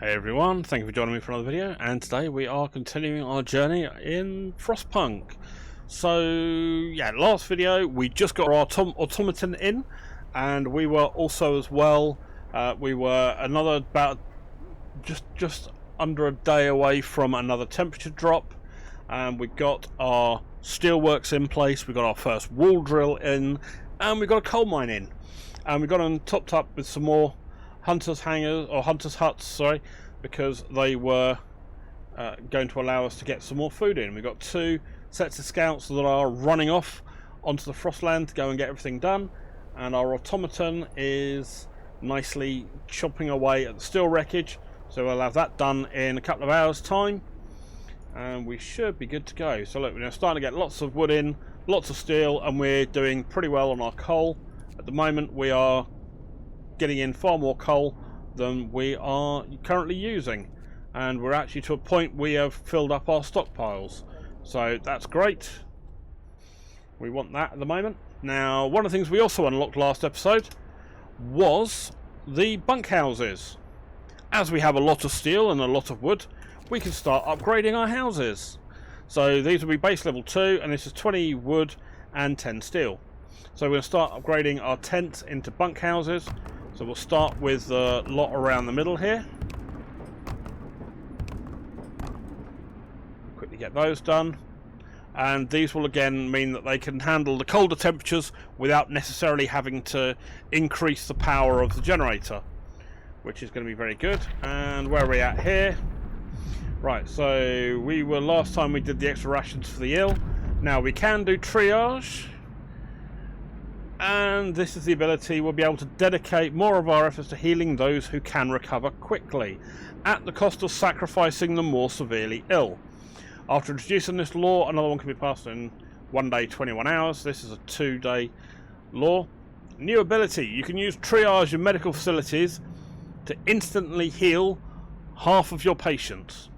Hey everyone, thank you for joining me for another video, and today we are continuing our journey in Frostpunk. So yeah, last video we just got our automaton in, and we were also as well, we were about just under a day away from another temperature drop, and we got our steelworks in place, we got our first wall drill in, and we got a coal mine in, and we got them topped up with some more hunters' hangars, or hunters' huts, sorry, because they were going to allow us to get some more food in. We've got two sets of scouts that are running off onto the Frostland to go and get everything done, and our automaton is nicely chopping away at the steel wreckage, so we'll have that done in a couple of hours time, and we should be good to go. So look, we're starting to get lots of wood in, lots of steel, and we're doing pretty well on our coal. At the moment we are getting in far more coal than we are currently using, and we're actually to a point we have filled up our stockpiles, so that's great. We want that at the moment. Now, one of the things we also unlocked last episode was the bunkhouses. As we have a lot of steel and a lot of wood, we can start upgrading our houses. So these will be base level 2, and this is 20 wood and 10 steel. So we're going to start upgrading our tents into bunkhouses. So we'll start with the lot around the middle here. Quickly get those done. And these will again mean that they can handle the colder temperatures without necessarily having to increase the power of the generator, which is going to be very good. And where are we at here? Right, so we were last time we did the extra rations for the ill. Now we can do triage. And this is the ability, we'll be able to dedicate more of our efforts to healing those who can recover quickly, at the cost of sacrificing the more severely ill. After introducing this law, another one can be passed in 1 day, 21 hours. This is a 2-day law. New ability, you can use triage in medical facilities to instantly heal half of your patients.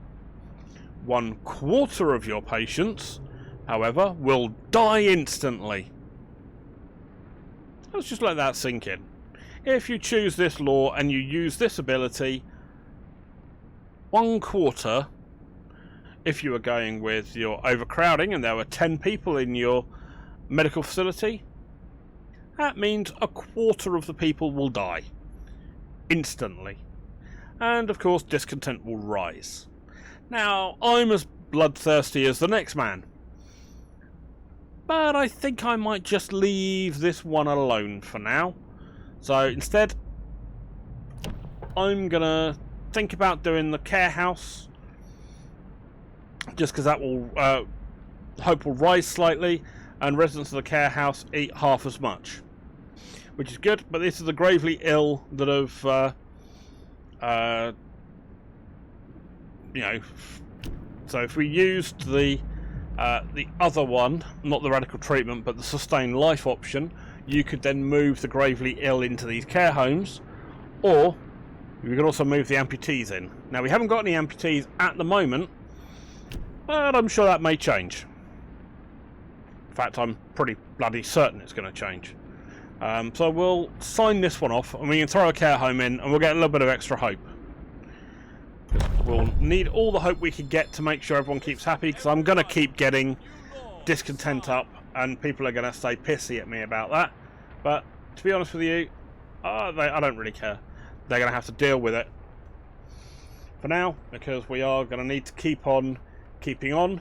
1/4 of your patients, however, will die instantly. Let's just let that sink in. If you choose this law and you use this ability, 1/4, if you were going with your overcrowding and there were 10 people in your medical facility, that means 1/4 of the people will die instantly. And of course discontent will rise. Now, I'm as bloodthirsty as the next man, but I think I might just leave this one alone for now. So instead, I'm gonna think about doing the care house, just because that will hope will rise slightly, and residents of the care house eat half as much, which is good. But this is the gravely ill that have you know, so if we used the other one, not the radical treatment, but the sustained life option, you could then move the gravely ill into these care homes, or we could also move the amputees in. Now, we haven't got any amputees at the moment, but I'm sure that may change. In fact, I'm pretty bloody certain it's going to change. So we'll sign this one off, and we can throw a care home in, and we'll get a little bit of extra hope. We'll need all the hope we can get to make sure everyone keeps happy, because I'm going to keep getting discontent up, and people are going to stay pissy at me about that. But to be honest with you, I don't really care. They're going to have to deal with it for now, because we are going to need to keep on keeping on,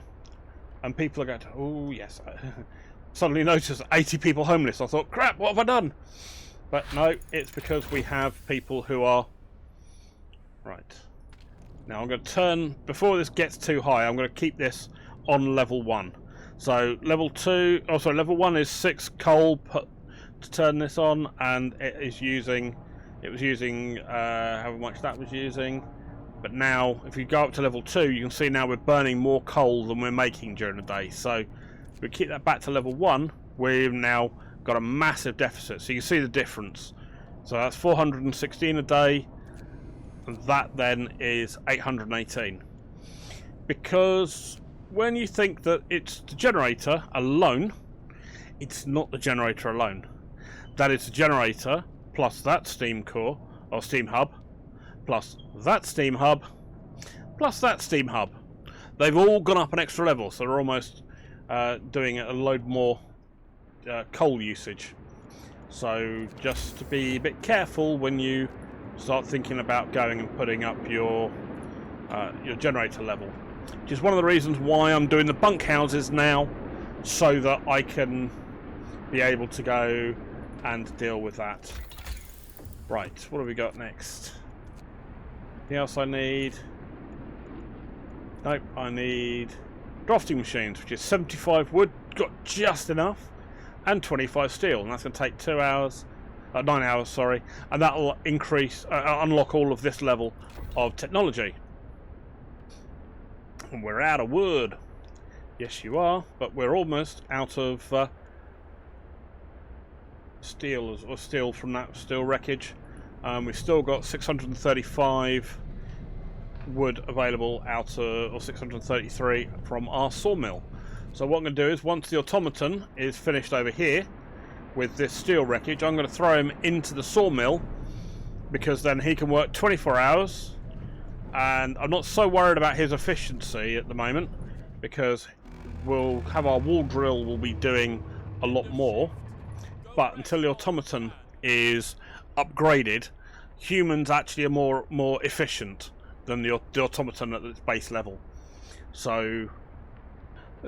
and people are going to, oh yes, suddenly noticed 80 people homeless. I thought, crap, what have I done? But no, it's because we have people who are right. Now I'm going to turn, before this gets too high, I'm going to keep this on level 1. So level 2, oh sorry, level 1 is 6 coal to turn this on, and it was using however much that was using. But now, if you go up to level 2, you can see now we're burning more coal than we're making during the day. So if we keep that back to level 1, we've now got a massive deficit. So you can see the difference. So that's 416 a day. That then is 818, because when you think that it's the generator alone, it's not the generator alone. That is the generator plus that steam core or steam hub plus that steam hub, plus that steam hub. They've all gone up an extra level, so they're almost doing a load more coal usage. So just to be a bit careful when you start thinking about going and putting up your generator level. Which is one of the reasons why I'm doing the bunkhouses now, so that I can be able to go and deal with that. Right, what have we got next? Anything else I need? Nope, I need drafting machines, which is 75 wood, got just enough, and 25 steel, and that's going to take 2 hours, 9 hours, sorry, and that'll increase, unlock all of this level of technology. And we're out of wood. Yes, you are, but we're almost out of steel, or steel from that steel wreckage. We've still got 635 wood available out of, or 633 from our sawmill. So what I'm going to do is, once the automaton is finished over here with this steel wreckage, I'm going to throw him into the sawmill, because then he can work 24 hours, and I'm not so worried about his efficiency at the moment, because we'll have our wall drill will be doing a lot more. But until the automaton is upgraded, humans actually are more efficient than the automaton at its base level. So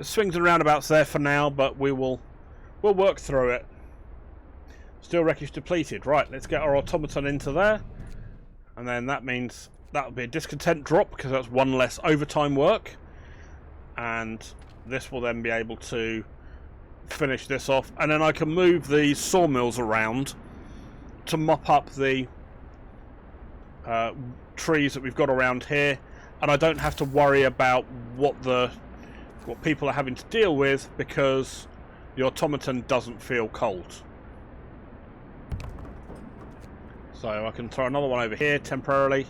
swings and roundabouts there for now, but we'll work through it. Steel wreckage depleted. Right, let's get our automaton into there, and then that means that'll be a discontent drop, because that's one less overtime work, and this will then be able to finish this off, and then I can move these sawmills around to mop up the trees that we've got around here, and I don't have to worry about what people are having to deal with, because the automaton doesn't feel cold. So I can throw another one over here temporarily,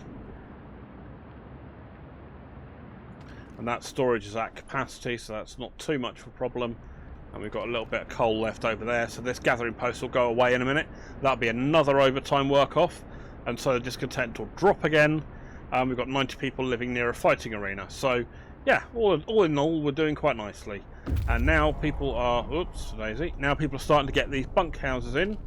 and that storage is at capacity, so that's not too much of a problem. And we've got a little bit of coal left over there, so this gathering post will go away in a minute. That'll be another overtime work off, and so the discontent will drop again. We've got 90 people living near a fighting arena, so yeah, all in all, we're doing quite nicely. And now people are, oops, daisy, now people are starting to get these bunkhouses in,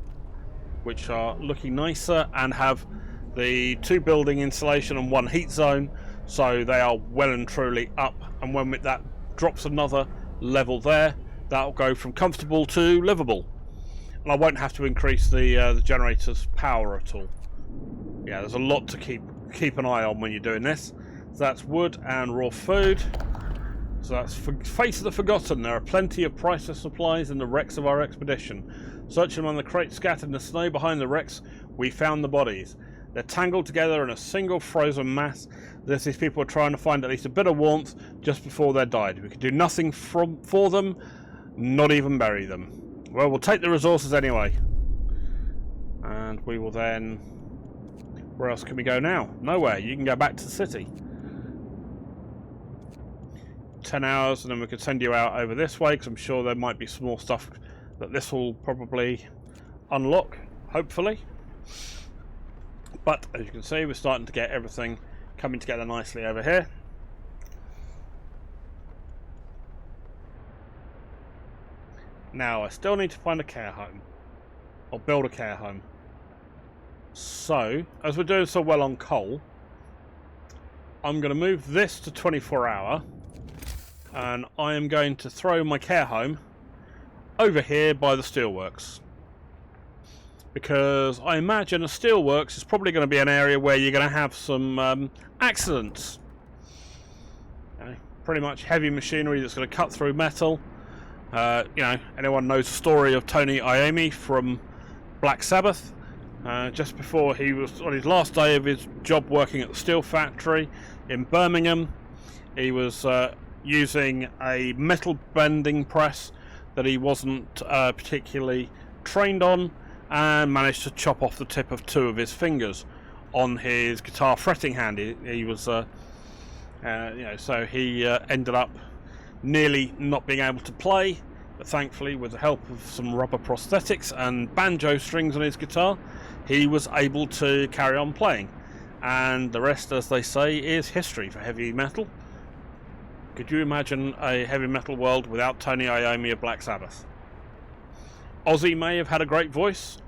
which are looking nicer and have the 2 building insulation and 1 heat zone, so they are well and truly up. And when that drops another level there, that'll go from comfortable to livable, and I won't have to increase the generator's power at all. Yeah, there's a lot to keep an eye on when you're doing this. So that's wood and raw food. So that's Face of the Forgotten. There are plenty of priceless supplies in the wrecks of our expedition. Searching among the crates scattered in the snow behind the wrecks, we found the bodies. They're tangled together in a single frozen mass. These people are trying to find at least a bit of warmth just before they died. We could do nothing for them, not even bury them. Well, we'll take the resources anyway. And we will then... Where else can we go now? Nowhere. You can go back to the city. 10 hours, and then we could send you out over this way, because I'm sure there might be some more stuff that this will probably unlock, hopefully. But as you can see, we're starting to get everything coming together nicely over here. Now I still need to find a care home, or build a care home. So as we're doing so well on coal, I'm going to move this to 24-hour, and I am going to throw my care home over here by the steelworks, because I imagine a steelworks is probably going to be an area where you're going to have some accidents. Okay. Pretty much heavy machinery that's going to cut through metal. You know, anyone knows the story of Tony Iommi from Black Sabbath. Just before he was on his last day of his job working at the steel factory in Birmingham, he was using a metal bending press that he wasn't particularly trained on, and managed to chop off the tip of 2 of his fingers on his guitar fretting hand. He was, you know, so he ended up nearly not being able to play, but thankfully, with the help of some rubber prosthetics and banjo strings on his guitar, he was able to carry on playing. and the rest, as they say, is history for heavy metal. Could you imagine a heavy metal world without Tony Iommi of Black Sabbath? Ozzy may have had a great voice,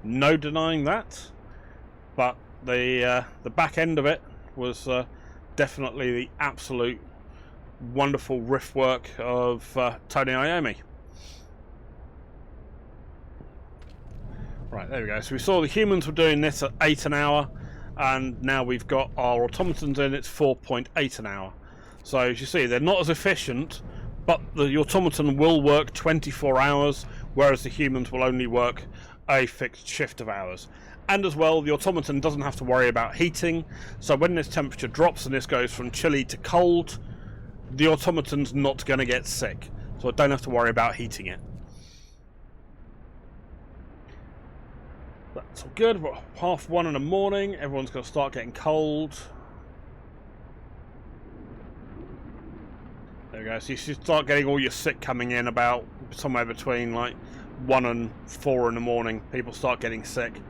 no denying that, but the back end of it was definitely the absolute wonderful riff work of Tony Iommi. Right, there we go. So we saw the humans were doing this at 8 an hour, and now we've got our automatons in, it's 4.8 an hour. So as you see, they're not as efficient, but the automaton will work 24 hours, whereas the humans will only work a fixed shift of hours. And as well, the automaton doesn't have to worry about heating, so when this temperature drops and this goes from chilly to cold, the automaton's not going to get sick, so I don't have to worry about heating it. That's all good. We're 1:30 in the morning, everyone's going to start getting cold. There we go, so you should start getting all your sick coming in about somewhere between like 1 and 4 in the morning. People start getting sick.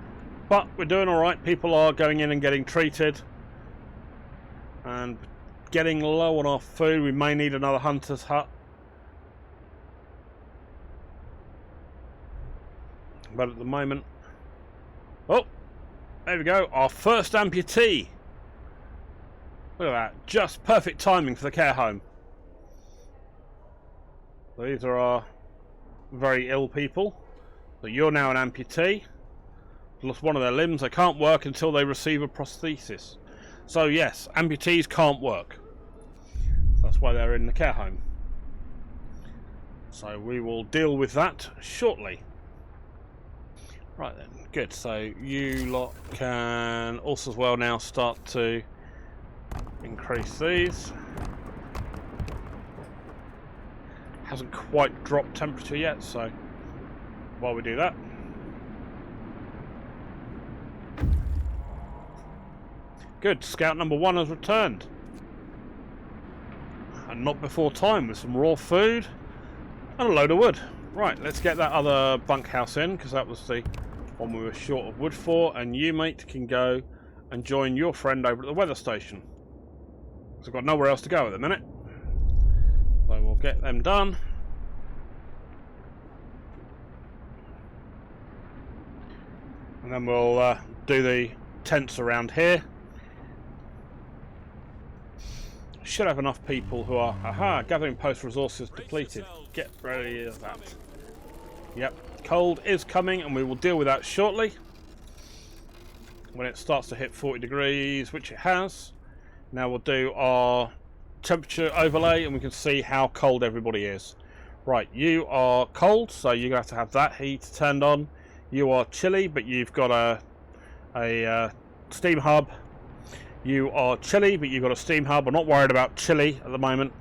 But we're doing alright, people are going in and getting treated. And getting low on our food, we may need another hunter's hut. But at the moment... Oh! There we go, our first amputee! Look at that, just perfect timing for the care home. These are our very ill people. So you're now an amputee. Lost one of their limbs. They can't work until they receive a prosthesis. So yes, amputees can't work. That's why they're in the care home. So we will deal with that shortly. Right then, good. So you lot can also as well now start to increase these. Hasn't quite dropped temperature yet, so while we do that, good, scout number 1 has returned, and not before time, with some raw food and a load of wood. Right, let's get that other bunkhouse in, because that was the one we were short of wood for, and you, mate, can go and join your friend over at the weather station, because I've got nowhere else to go at the minute. So we'll get them done. And then we'll do the tents around here. Should have enough people who are... Aha! Gathering post resources depleted. Get ready of that. Yep. Cold is coming and we will deal with that shortly. When it starts to hit 40 degrees, which it has. Now we'll do our temperature overlay and we can see how cold everybody is. Right, you are cold, so you're going to have that heat turned on. You are chilly, but you've got a steam hub. You are chilly, but you've got a steam hub. I'm not worried about chilly at the moment.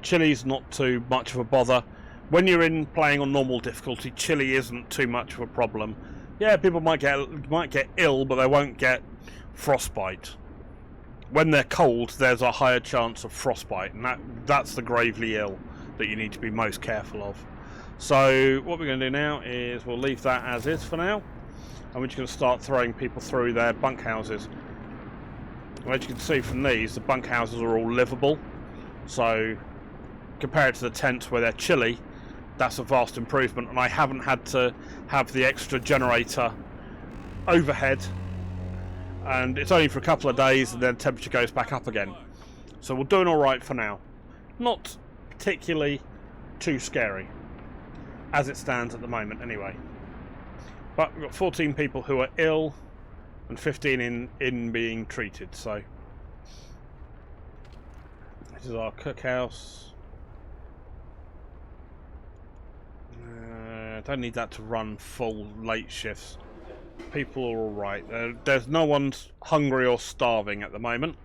Chilly's not too much of a bother. When you're in playing on normal difficulty, chilly isn't too much of a problem. Yeah, people might get ill, but they won't get frostbite. When they're cold, there's a higher chance of frostbite, and that's the gravely ill that you need to be most careful of. So what we're going to do now is we'll leave that as is for now, and we're just going to start throwing people through their bunkhouses. As you can see from these, the bunkhouses are all livable, so compared to the tents where they're chilly, that's a vast improvement, and I haven't had to have the extra generator overhead, and it's only for a couple of days and then temperature goes back up again. So we're doing alright for now. Not particularly too scary, as it stands at the moment anyway. But we've got 14 people who are ill and 15 in being treated, so this is our cookhouse. Don't need that to run full late shifts. People are alright. There's no one's hungry or starving at the moment,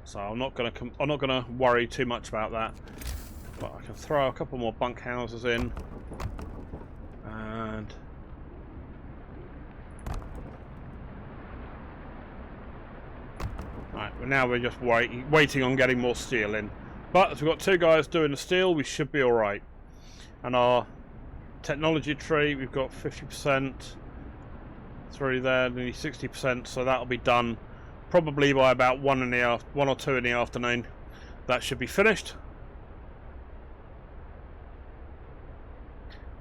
so I'm not gonna worry too much about that. But I can throw a couple more bunkhouses in, and right, now we're just waiting on getting more steel in. But as we've got 2 guys doing the steel, we should be alright. And our technology tree, we've got 50% through there, nearly 60%, so that'll be done probably by about 1 or 2 in the afternoon, that should be finished.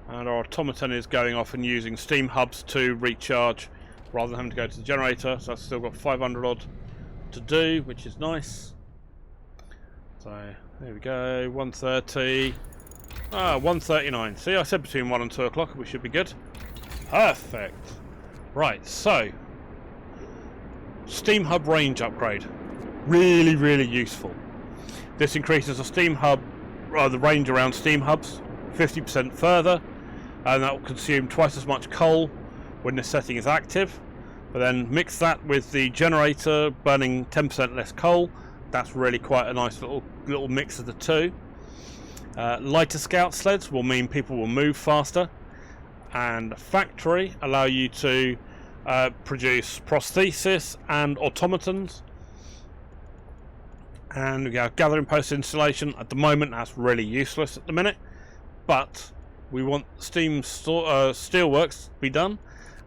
And our automaton is going off and using steam hubs to recharge rather than having to go to the generator. So I've still got 500 odd to do, which is nice. So there we go, 130. 139. See, I said between 1 and 2 o'clock we should be good. Perfect. Right, so steam hub range upgrade. Really, really useful. This increases the steam hub, the range around steam hubs 50% further, and that will consume twice as much coal when the setting is active. But then mix that with the generator burning 10% less coal. That's really quite a nice little mix of the two. Lighter scout sleds will mean people will move faster, and factory allow you to produce prosthesis and automatons. And we have gathering post installation. At the moment, that's really useless at the minute, but we want steam steelworks to be done,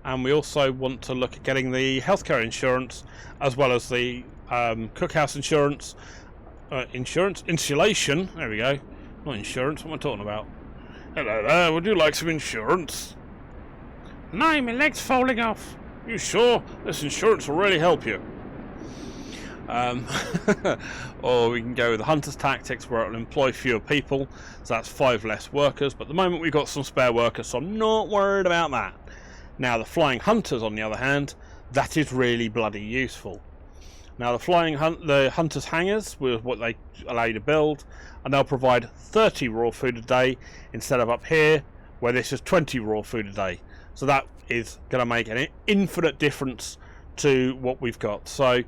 and we also want to look at getting the healthcare insurance as well as the cookhouse insurance, insulation. There we go. Not insurance, what am I talking about? Hello there, would you like some insurance? No, my leg's falling off. You sure? This insurance will really help you. Or we can go with the hunter's tactics, where it will employ fewer people, so that's 5 less workers. But at the moment we've got some spare workers, so I'm not worried about that. Now the flying hunters, on the other hand, that is really bloody useful. Now the hunters' hangars with what they allow you to build, and they'll provide 30 raw food a day instead of up here where this is 20 raw food a day. So that is going to make an infinite difference to what we've got. So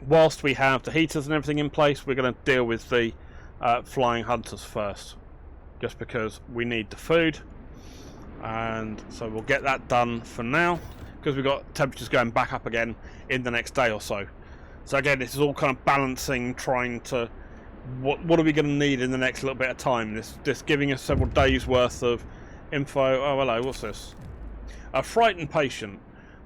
whilst we have the heaters and everything in place, we're going to deal with the flying hunters first, just because we need the food. And so we'll get that done for now, because we've got temperatures going back up again in the next day or so. So again, this is all kind of balancing, trying to what are we going to need in the next little bit of time. This giving us several days worth of info. Oh hello, what's this? A frightened patient.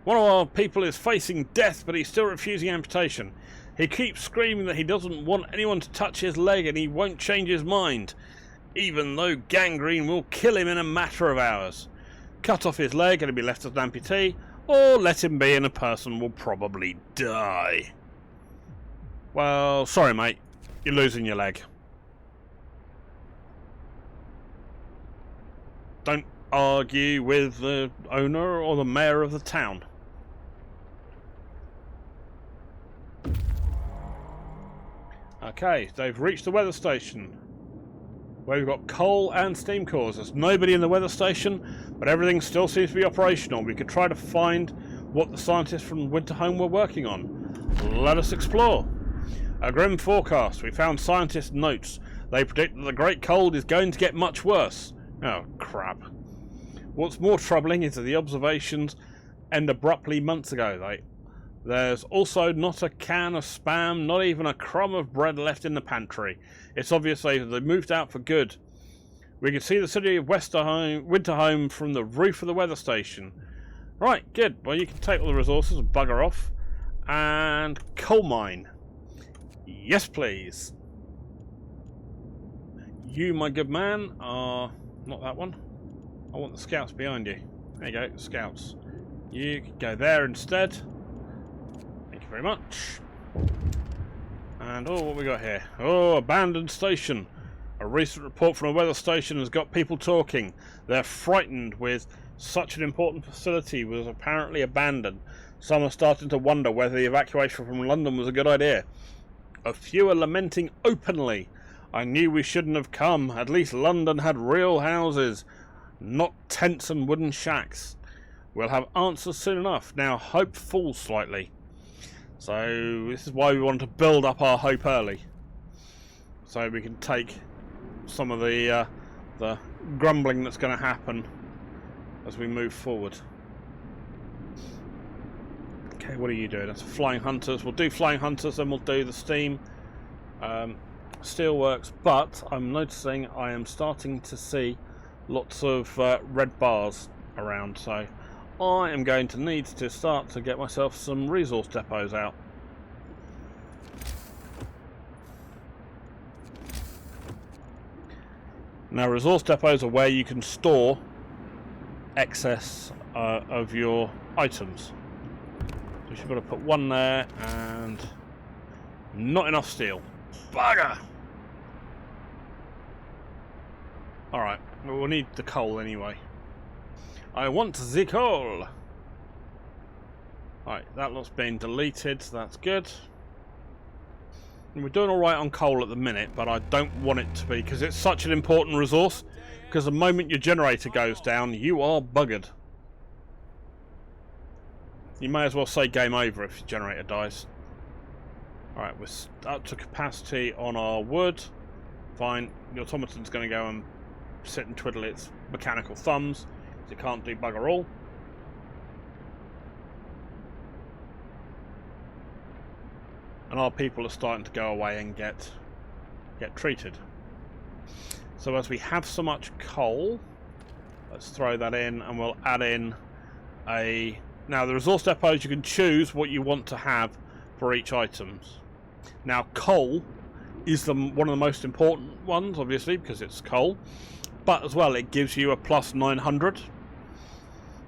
One of our people is facing death, but he's still refusing amputation. He keeps screaming that he doesn't want anyone to touch his leg, and he won't change his mind, even though gangrene will kill him in a matter of hours. Cut off his leg and he'll be left as an amputee, or let him be and a person will probably die. Well, sorry mate, you're losing your leg. Don't argue with the owner or the mayor of the town. Okay, they've reached the weather station, where we've got coal and steam cores. There's nobody in the weather station, but everything still seems to be operational. We could try to find what the scientists from Winterhome were working on. Let us explore. A grim forecast. We found scientists' notes. They predict that the Great Cold is going to get much worse. Oh, crap. What's more troubling is that the observations end abruptly months ago. There's also not a can of Spam, not even a crumb of bread left in the pantry. It's obvious they moved out for good. We can see the city of Winterhome from the roof of the weather station. Right, good. Well, you can take all the resources and bugger off. And coal mine. Yes, please. You, my good man, are... not that one. I want the scouts behind you. There you go, scouts. You can go there instead. Thank you very much. And oh, what we got here? Oh, abandoned station. A recent report from a weather station has got people talking. They're frightened with such an important facility was apparently abandoned. Some are starting to wonder whether the evacuation from London was a good idea. A few are lamenting openly. I knew we shouldn't have come. At least London had real houses, not tents and wooden shacks. We'll have answers soon enough. Now hope falls slightly. So this is why we want to build up our hope early, so we can take some of the grumbling that's going to happen as we move forward. Okay, what are you doing? That's flying hunters. We'll do flying hunters, then we'll do the steam steelworks. But I'm noticing I am starting to see lots of red bars around, so I am going to need to start to get myself some resource depots out. Now, resource depots are where you can store excess of your items. So we should be able to put one there, and not enough steel. Bugger! Alright, well, we'll need the coal anyway. I want the coal! Right, that lot's been deleted, so that's good. And we're doing alright on coal at the minute, but I don't want it to be, because it's such an important resource. Because the moment your generator goes down, you are buggered. You may as well say game over if your generator dies. Alright, we're up to capacity on our wood. Fine, the automaton's going to go and sit and twiddle its mechanical thumbs, because it can't do bugger all. And our people are starting to go away and get treated. So as we have so much coal, let's throw that in, and we'll add in a... Now, the resource depots, you can choose what you want to have for each items. Now, coal is one of the most important ones, obviously, because it's coal. But as well, it gives you a plus 900,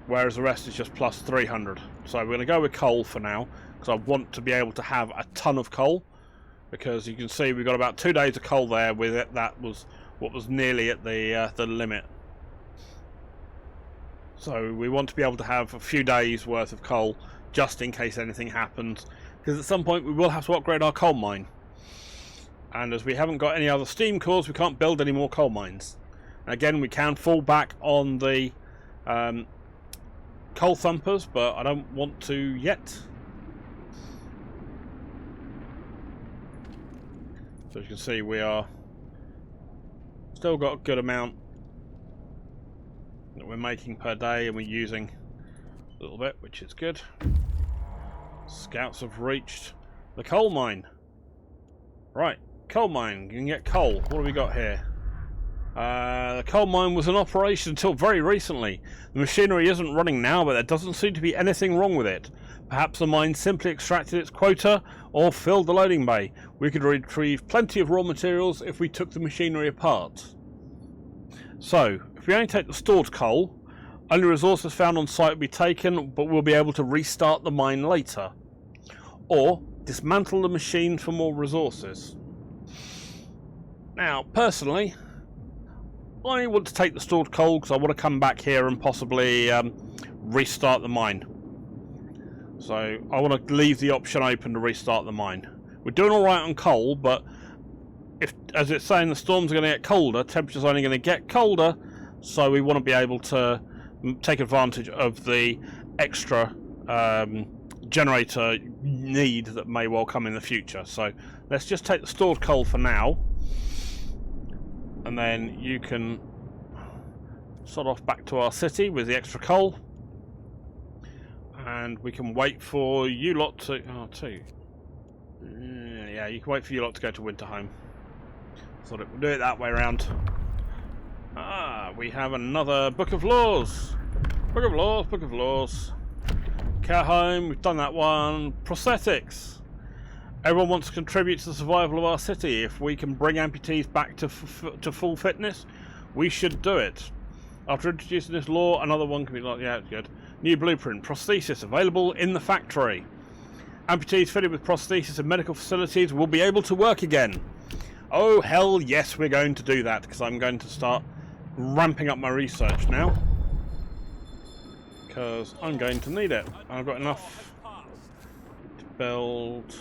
whereas the rest is just plus 300. So we're going to go with coal for now, because I want to be able to have a ton of coal. Because you can see we've got about 2 days of coal there with it. That was what was nearly at the limit. So we want to be able to have a few days worth of coal, just in case anything happens. Because at some point we will have to upgrade our coal mine. And as we haven't got any other steam cores, we can't build any more coal mines. And again, we can fall back on the coal thumpers, but I don't want to yet. So as you can see, we are still got a good amount that we're making per day, and we're using a little bit, which is good. Scouts have reached the coal mine. Right, coal mine, you can get coal. What have we got here? The coal mine was in operation until very recently. The machinery isn't running now, but there doesn't seem to be anything wrong with it. Perhaps the mine simply extracted its quota or filled the loading bay. We could retrieve plenty of raw materials if we took the machinery apart. So, if we only take the stored coal, only resources found on site will be taken, but we'll be able to restart the mine later. Or dismantle the machine for more resources. Now, personally, I want to take the stored coal because I want to come back here and possibly restart the mine. So I want to leave the option open to restart the mine. We're doing alright on coal, but if, as it's saying, the storms are going to get colder, temperature's only going to get colder, so we want to be able to take advantage of the extra generator need that may well come in the future. So let's just take the stored coal for now. And then you can sod off back to our city with the extra coal. And we can wait for you lot to... Oh, two. Yeah, you can wait for you lot to go to Winterhome. Thought it would do it that way around. Ah, we have another Book of Laws. Book of Laws, Book of Laws. Care home, we've done that one. Prosthetics. Everyone wants to contribute to the survival of our city. If we can bring amputees back to full fitness, we should do it. After introducing this law, another one can be like, yeah, it's good. New blueprint, prosthesis available in the factory. Amputees fitted with prosthesis in medical facilities will be able to work again. Oh, hell yes, we're going to do that, because I'm going to start ramping up my research now. Because I'm going to need it. I've got enough to build...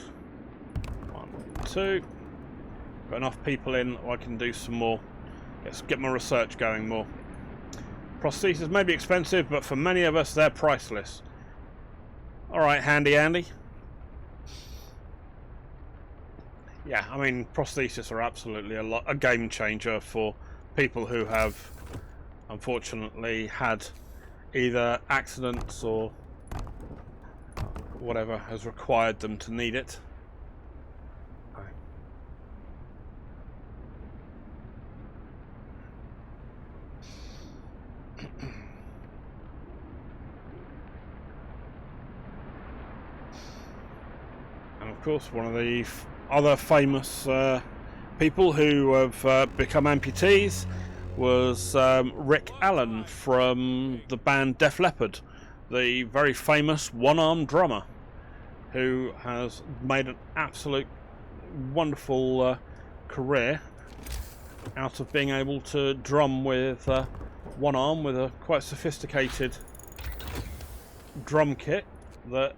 1, 2. Got enough people in, I can do some more. Let's get my research going more. Prostheses may be expensive, but for many of us, they're priceless. Alright, handy Andy. Yeah, I mean, prostheses are absolutely a game changer for people who have, unfortunately, had either accidents or whatever has required them to need it. course, one of the other famous people who have become amputees was Rick Allen from the band Def Leppard, the very famous one-armed drummer who has made an absolute wonderful career out of being able to drum with one arm with a quite sophisticated drum kit that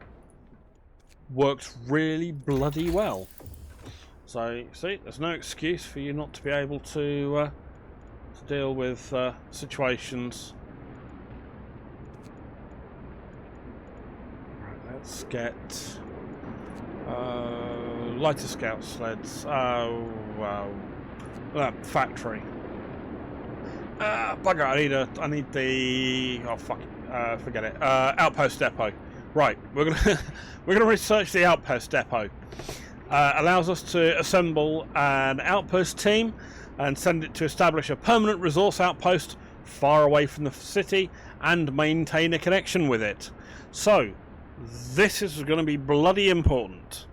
works really bloody well. So see, there's no excuse for you not to be able to deal with situations. Right, let's get lighter scout sleds. Oh wow, that factory. Bugger! I need the. Oh fuck! Forget it. Outpost depot. Right, we're gonna research the outpost depot. Allows us to assemble an outpost team and send it to establish a permanent resource outpost far away from the city and maintain a connection with it. So this is going to be bloody important,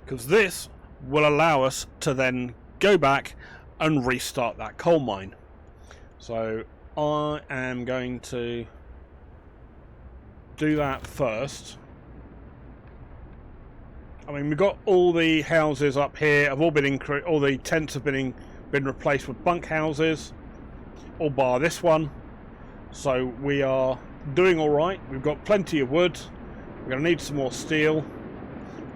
because this will allow us to then go back and restart that coal mine. So I am going to do that first. I mean, we've got all the houses up here have all been all the tents have been replaced with bunk houses, all bar this one. So we are doing all right. We've got plenty of wood. We're going to need some more steel,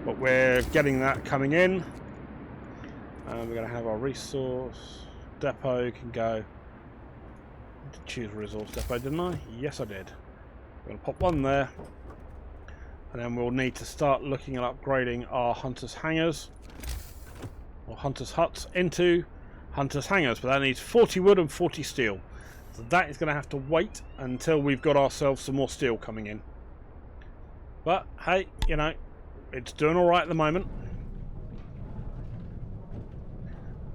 but we're getting that coming in. We're going to have our resource depot can go. I did choose a resource depot, didn't I? Yes, I did. I'm going to pop one there. And then we'll need to start looking at upgrading our hunters' hangars, or hunters' huts, into hunters' hangars. But that needs 40 wood and 40 steel. So that is going to have to wait until we've got ourselves some more steel coming in. But hey, you know, it's doing alright at the moment.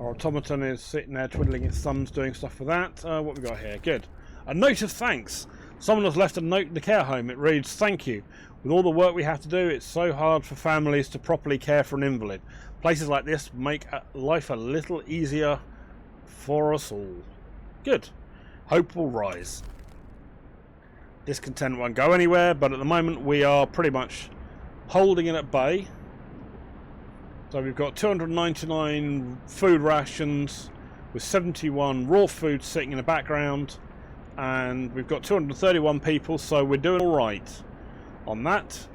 Our automaton is sitting there twiddling its thumbs doing stuff for that. What we got here? Good. A note of thanks. Someone has left a note in the care home. It reads, "Thank you. With all the work we have to do, it's so hard for families to properly care for an invalid. Places like this make life a little easier for us all." Good. Hope will rise. Discontent won't go anywhere, but at the moment we are pretty much holding it at bay. So we've got 299 food rations with 71 raw food sitting in the background, and we've got 231 people, so we're doing all right on that.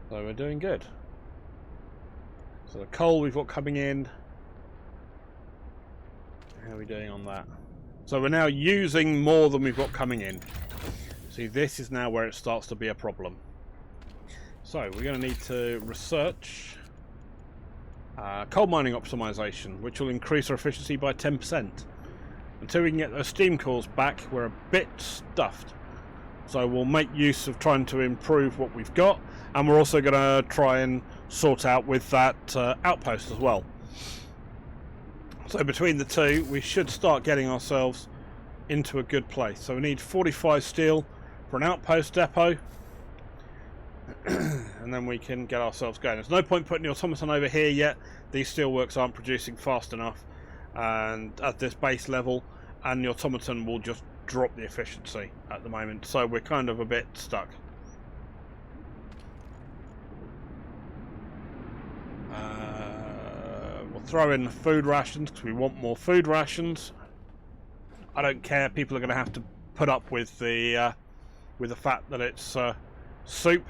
So we're doing good. So the coal we've got coming in, how are we doing on that? So we're now using more than we've got coming in. See, this is now where it starts to be a problem. So we're going to need to research coal mining optimization, which will increase our efficiency by 10%. Until we can get those steam cores back, we're a bit stuffed. So we'll make use of trying to improve what we've got, and we're also going to try and sort out with that outpost as well. So between the two, we should start getting ourselves into a good place. So we need 45 steel for an outpost depot, and then we can get ourselves going. There's no point putting the automaton over here yet. These steelworks aren't producing fast enough, and at this base level, and the automaton will just drop the efficiency at the moment. So we're kind of a bit stuck. We'll throw in the food rations because we want more food rations. I don't care. People are going to have to put up with the fact that it's soup.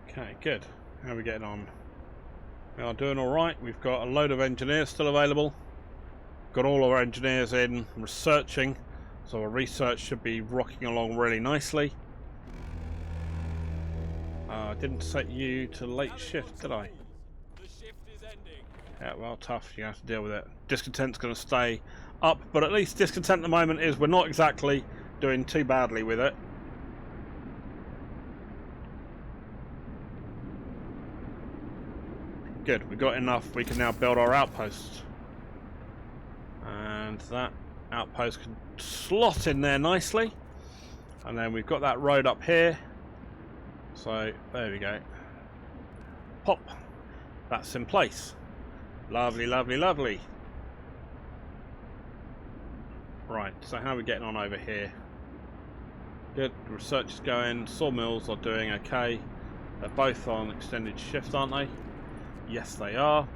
Okay, good. How are we getting on? We are doing all right. We've got a load of engineers still available. Got all our engineers in researching, so our research should be rocking along really nicely. I didn't set you to late shift, did I? The shift is ending. Yeah, well, tough. You have to deal with it. Discontent's going to stay up, but at least discontent at the moment is we're not exactly doing too badly with it. Good, we've got enough. We can now build our outpost. And that outpost can slot in there nicely. And then we've got that road up here. So, there we go. Pop. That's in place. Lovely, lovely, lovely. Right, so how are we getting on over here? Good, research is going. Sawmills are doing okay. They're both on extended shift, aren't they? Yes, they are.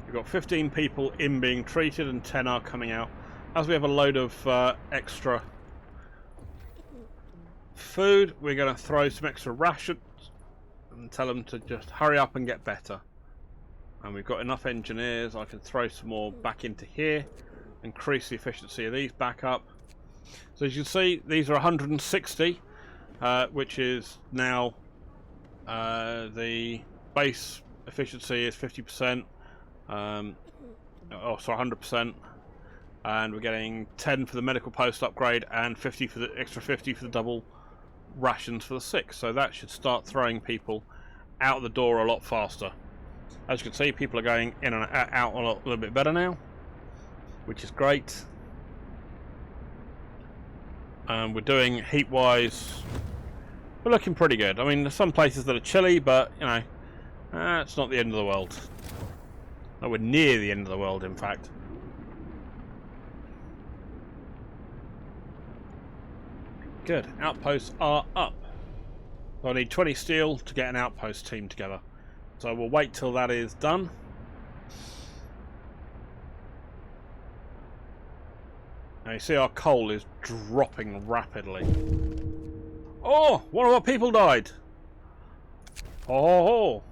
We've got 15 people in being treated and 10 are coming out. As we have a load of extra food, we're going to throw some extra rations and tell them to just hurry up and get better. And we've got enough engineers. I can throw some more back into here, increase the efficiency of these back up. So as you can see, these are 160, which is now the base efficiency is 50%, oh sorry, 100%, and we're getting 10 for the medical post upgrade and 50 for the extra 50 for the double rations for the sick. So that should start throwing people out the door a lot faster. As you can see, people are going in and out a little bit better now, which is great. We're doing heat-wise, we're looking pretty good. I mean, there's some places that are chilly, but you know, it's not the end of the world. Nowhere near the end of the world, in fact. Good. Outposts are up. So I need 20 steel to get an outpost team together. So we'll wait till that is done. Now you see our coal is dropping rapidly. Oh! One of our people died! Oh!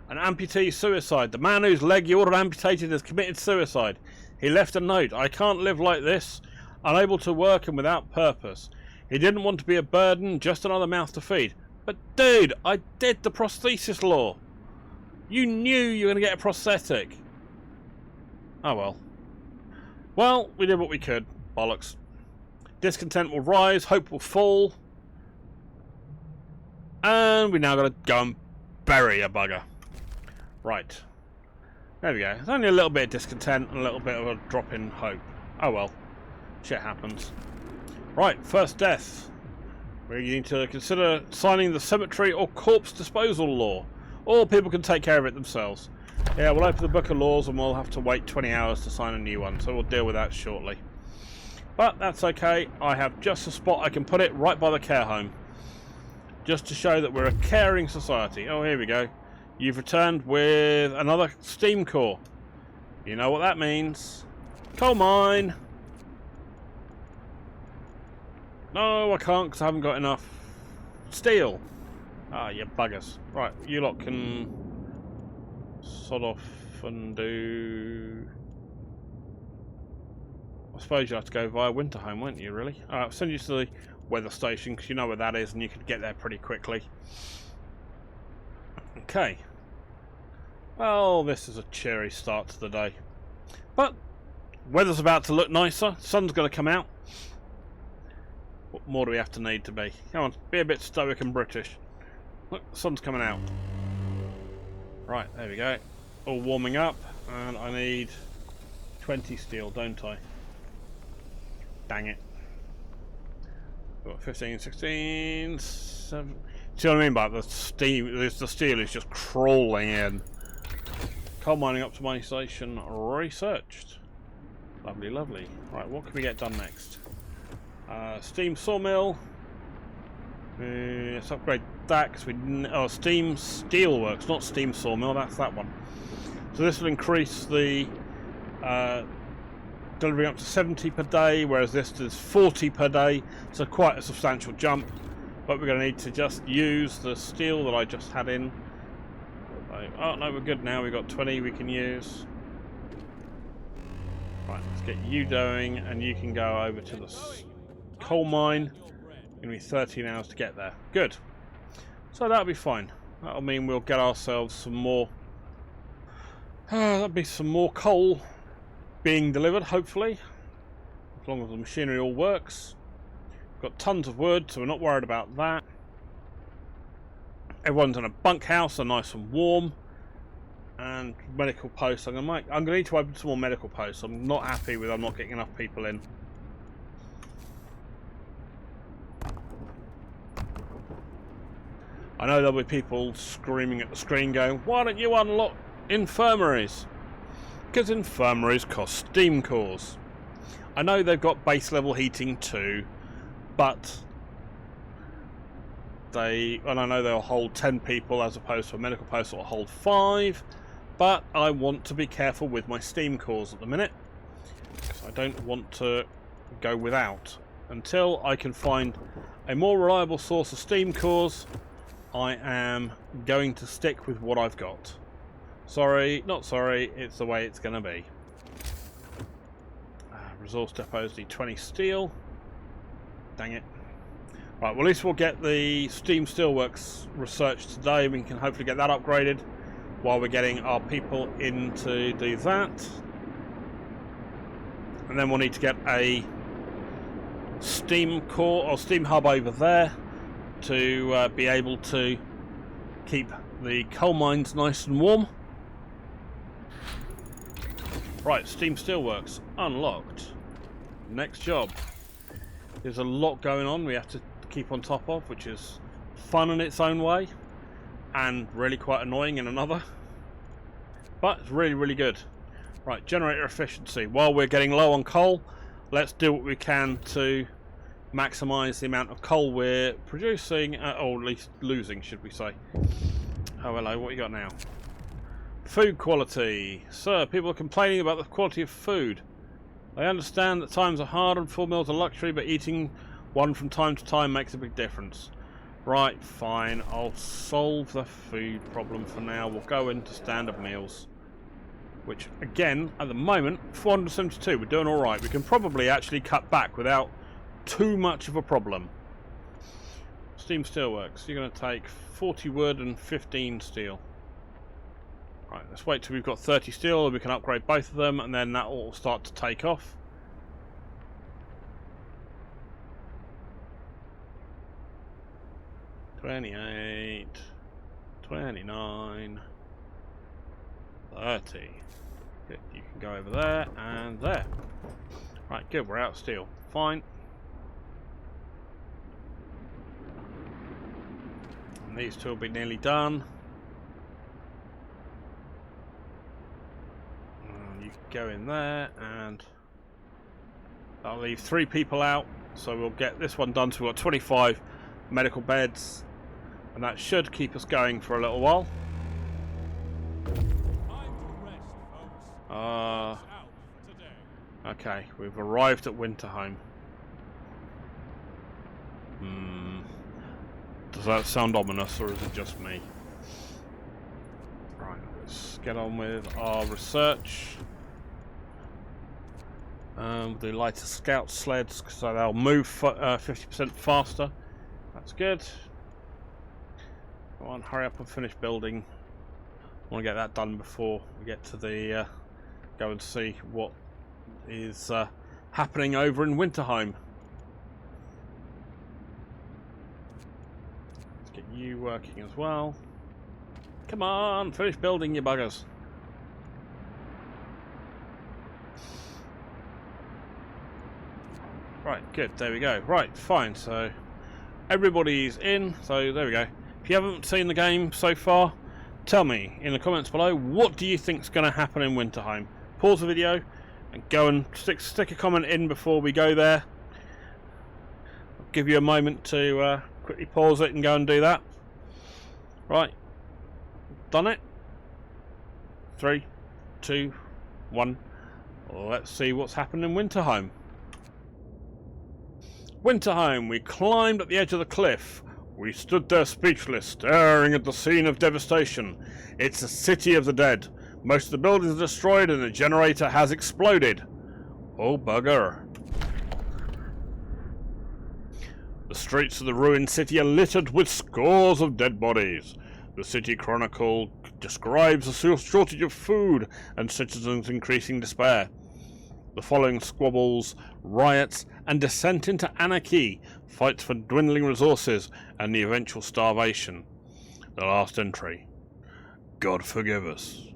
An amputee suicide. The man whose leg you ordered amputated has committed suicide. He left a note. I can't live like this. Unable to work and without purpose. He didn't want to be a burden, just another mouth to feed. But dude, I did the prosthesis law. You knew you were going to get a prosthetic. Oh well. Well, we did what we could. Bollocks. Discontent will rise, hope will fall. And we now got to go and bury a bugger. Right. There we go. It's only a little bit of discontent and a little bit of a drop in hope. Oh well. Shit happens. Right, first death. We need to consider signing the cemetery or corpse disposal law. Or people can take care of it themselves. Yeah, we'll open the book of laws and we'll have to wait 20 hours to sign a new one. So we'll deal with that shortly. But that's okay. I have just a spot I can put it right by the care home. Just to show that we're a caring society. Oh, here we go. You've returned with another steam core. You know what that means. Coal mine. No, I can't because I haven't got enough steel. Ah, you buggers. Right, you lot can sod off and do... I suppose you have to go via Winterhome, won't you, really? Alright, I'll send you to the weather station because you know where that is and you can get there pretty quickly. Okay. Well, this is a cheery start to the day. But, weather's about to look nicer. Sun's going to come out. What more do we have to need to be? Come on, be a bit stoic and British. Look, the sun's coming out. Right, there we go. All warming up. And I need 20 steel, don't I? Dang it. Got 15, 16, 7... See what I mean by the steam? The steel is just crawling in. Coal mining optimization researched. Lovely, lovely. Right, what can we get done next? Steam sawmill. Let's upgrade that because we didn't. Oh, steam steelworks, not steam sawmill. That's that one. So this will increase the delivering up to 70 per day, whereas this is 40 per day. So quite a substantial jump. But we're going to need to just use the steel that I just had in. Oh no, we're good now. We've got 20 we can use. Right, let's get you going, and you can go over to the coal mine. It's going to be 13 hours to get there. Good. So that'll be fine. That'll mean we'll get ourselves some more. That'll be some more coal being delivered, hopefully, as long as the machinery all works. Got tons of wood, so we're not worried about that. Everyone's in a bunkhouse, so nice and warm. and medical posts. I'm gonna need to open some more medical posts. I'm not happy with I'm not getting enough people in. I know there'll be people screaming at the screen going, why don't you unlock infirmaries? Because infirmaries cost steam cores. I know they've got base level heating too, but and I know they'll hold 10 people as opposed to a medical post that will hold 5, but I want to be careful with my steam cores at the minute, because I don't want to go without. Until I can find a more reliable source of steam cores, I am going to stick with what I've got. Sorry, not sorry, it's the way it's going to be. Resource depots need 20 steel. Dang it. Right, well at least we'll get the steam steelworks researched today. We can hopefully get that upgraded while we're getting our people in to do that. And then we'll need to get a steam core or steam hub over there to be able to keep the coal mines nice and warm. Right, steam steelworks unlocked. Next job. There's a lot going on we have to keep on top of, which is fun in its own way and really quite annoying in another, but it's really, really good. Right, generator efficiency. While we're getting low on coal, let's do what we can to maximize the amount of coal we're producing, or at least losing, should we say. Oh hello, what you got now? Food quality. Sir, people are complaining about the quality of food. I understand that times are hard and full meals are luxury, but eating one from time to time makes a big difference. Right, fine. I'll solve the food problem for now. We'll go into standard meals. Which, again, at the moment, 472. We're doing alright. We can probably actually cut back without too much of a problem. Steam steelworks. You're going to take 40 wood and 15 steel. Right, let's wait till we've got 30 steel and we can upgrade both of them, and then that will start to take off. $28, $29, $30. Good, you can go over there and there. Right, good, we're out of steel. Fine. And these two will be nearly done. You can go in there, and I'll leave 3 people out, so we'll get this one done. So we've got 25 medical beds, and that should keep us going for a little while. Okay, we've arrived at Winterhome. Does that sound ominous, or is it just me? Right, let's get on with our research. The lighter scout sleds, so they'll move 50% faster. That's good. Go on, hurry up and finish building. I want to get that done before we get to the go and see what is happening over in Winterhome. Let's get you working as well. Come on, finish building, you buggers. Right, good, there we go. Right, fine, so everybody's in, so there we go. If you haven't seen the game so far, tell me in the comments below, what do you think is going to happen in Winterhome? Pause the video and go and stick a comment in before we go there. I'll give you a moment to quickly pause it and go and do that. Right, done it. 3, 2, 1. Let's see what's happened in Winterhome. Winterhome, we climbed at the edge of the cliff. We stood there speechless, staring at the scene of devastation. It's a city of the dead. Most of the buildings are destroyed and the generator has exploded. Oh bugger. The streets of the ruined city are littered with scores of dead bodies. The City Chronicle describes a shortage of food and citizens' increasing despair. The following squabbles, riots, and descent into anarchy, fights for dwindling resources, and the eventual starvation. The last entry. God forgive us.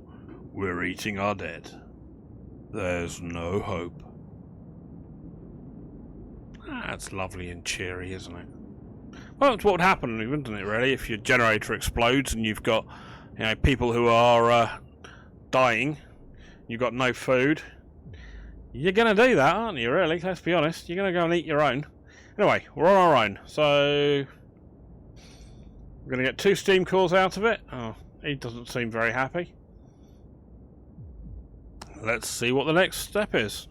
We're eating our dead. There's no hope. That's lovely and cheery, isn't it? Well, that's what would happen, isn't it, really, if your generator explodes and you've got, people who are dying, you've got no food. You're going to do that, aren't you, really? Let's be honest. You're going to go and eat your own. Anyway, we're on our own, so we're going to get 2 steam cores out of it. Oh, he doesn't seem very happy. Let's see what the next step is.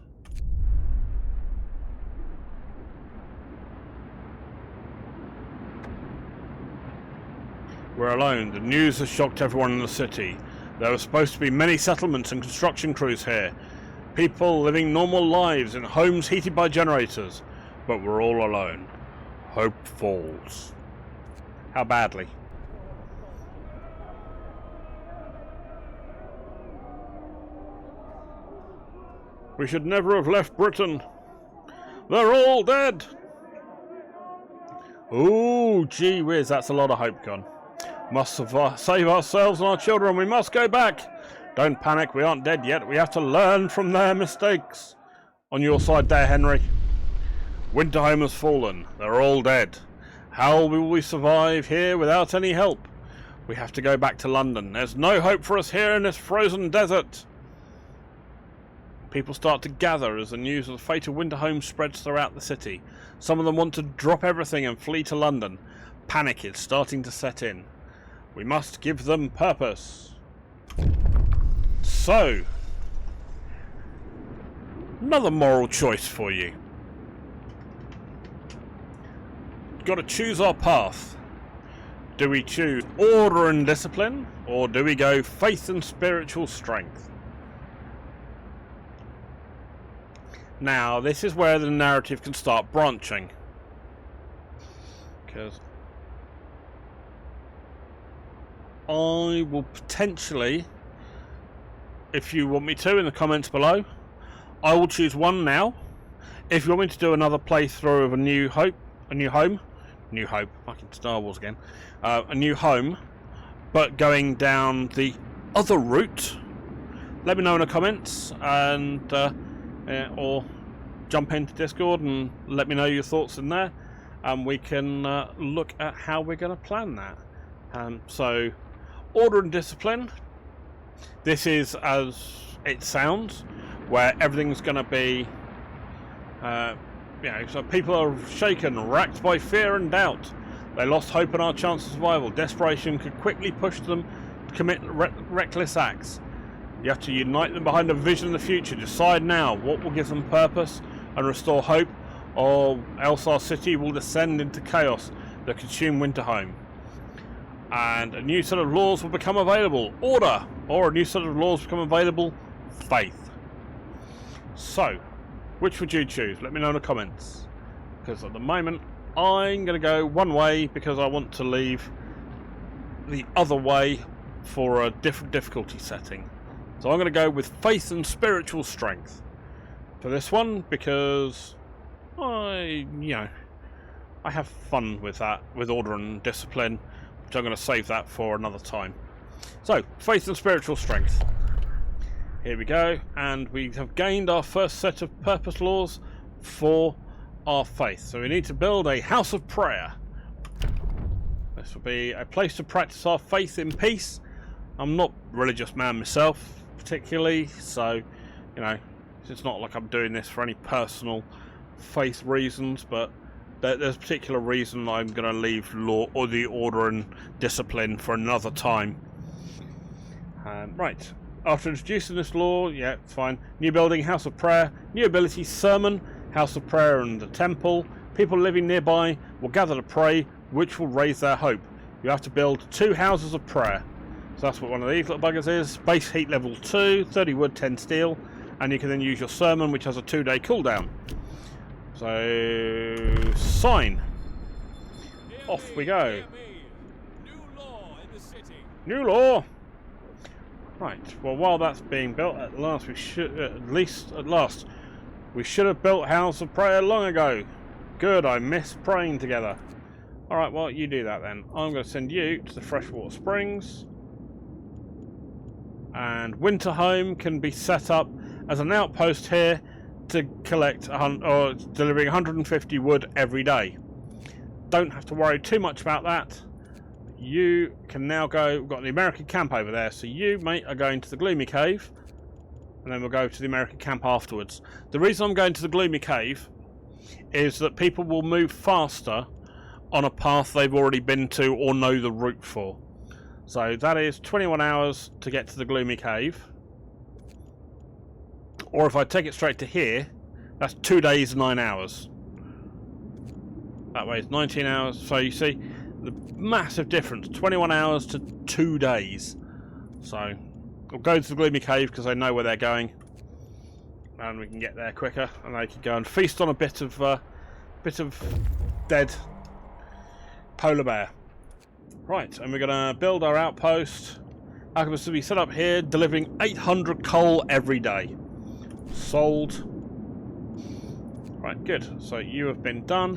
We're alone. The news has shocked everyone in the city. There were supposed to be many settlements and construction crews here. People living normal lives in homes heated by generators. But we're all alone. Hope falls. How badly? We should never have left Britain. They're all dead. Ooh, gee whiz, that's a lot of hope gone. Must save ourselves and our children. We must go back. Don't panic, we aren't dead yet. We have to learn from their mistakes. On your side there, Henry. Winterhome has fallen. They're all dead. How will we survive here without any help? We have to go back to London. There's no hope for us here in this frozen desert. People start to gather as the news of the fate of Winterhome spreads throughout the city. Some of them want to drop everything and flee to London. Panic is starting to set in. We must give them purpose. So, another moral choice for you. Got to choose our path. Do we choose order and discipline, or do we go faith and spiritual strength? Now, this is where the narrative can start branching. Because I will potentially, if you want me to, in the comments below, I will choose one now. If you want me to do another playthrough of A New Hope, fucking Star Wars again, A New Home, but going down the other route, let me know in the comments, and or jump into Discord and let me know your thoughts in there, and we can look at how we're going to plan that. So, order and discipline. This is as it sounds, where everything's going to be, so people are shaken, racked by fear and doubt. They lost hope in our chance of survival. Desperation could quickly push them to commit reckless acts. You have to unite them behind a vision of the future. Decide now what will give them purpose and restore hope, or else our city will descend into chaos that consume Winterhome. And a new set of laws will become available. Order! Or a new set of laws become available. Faith. So, which would you choose? Let me know in the comments. Because at the moment, I'm going to go one way because I want to leave the other way for a different difficulty setting. So I'm going to go with faith and spiritual strength for this one because I have fun with that, with order and discipline, which I'm going to save that for another time. So, faith and spiritual strength. Here we go, and we have gained our first set of purpose laws for our faith. So we need to build a house of prayer. This will be a place to practice our faith in peace. I'm not a religious man myself, particularly, so, it's not like I'm doing this for any personal faith reasons, but there's a particular reason I'm going to leave law or the order and discipline for another time. Right. After introducing this law, yeah, fine. New building, house of prayer. New ability, sermon, house of prayer and the temple. People living nearby will gather to pray, which will raise their hope. You have to build 2 houses of prayer. So that's what one of these little buggers is. Base heat level 2, 30 wood, 10 steel. And you can then use your sermon, which has a 2-day cooldown. So, sign. Off we go. New law in the city. New law. Right. Well, while that's being built, at last we should have built House of Prayer long ago. Good. I miss praying together. All right. Well, you do that then. I'm going to send you to the freshwater springs. And Winterhome can be set up as an outpost here to collect or delivering 150 wood every day. Don't have to worry too much about that. You can now go. We've got the American camp over there, so you, mate, are going to the Gloomy Cave, and then we'll go to the American camp afterwards. The reason I'm going to the Gloomy Cave is that people will move faster on a path they've already been to or know the route for. So that is 21 hours to get to the Gloomy Cave. Or if I take it straight to here, that's 2 days, 9 hours. That way it's 19 hours. So you see the massive difference, 21 hours to 2 days. So we'll go to the Gloomy Cave because I know where they're going, and we can get there quicker, and they can go and feast on a bit of dead polar bear. Right, and we're going to build our outpost. Our going to be set up here, delivering 800 coal every day. Sold. Right, good. So you have been done,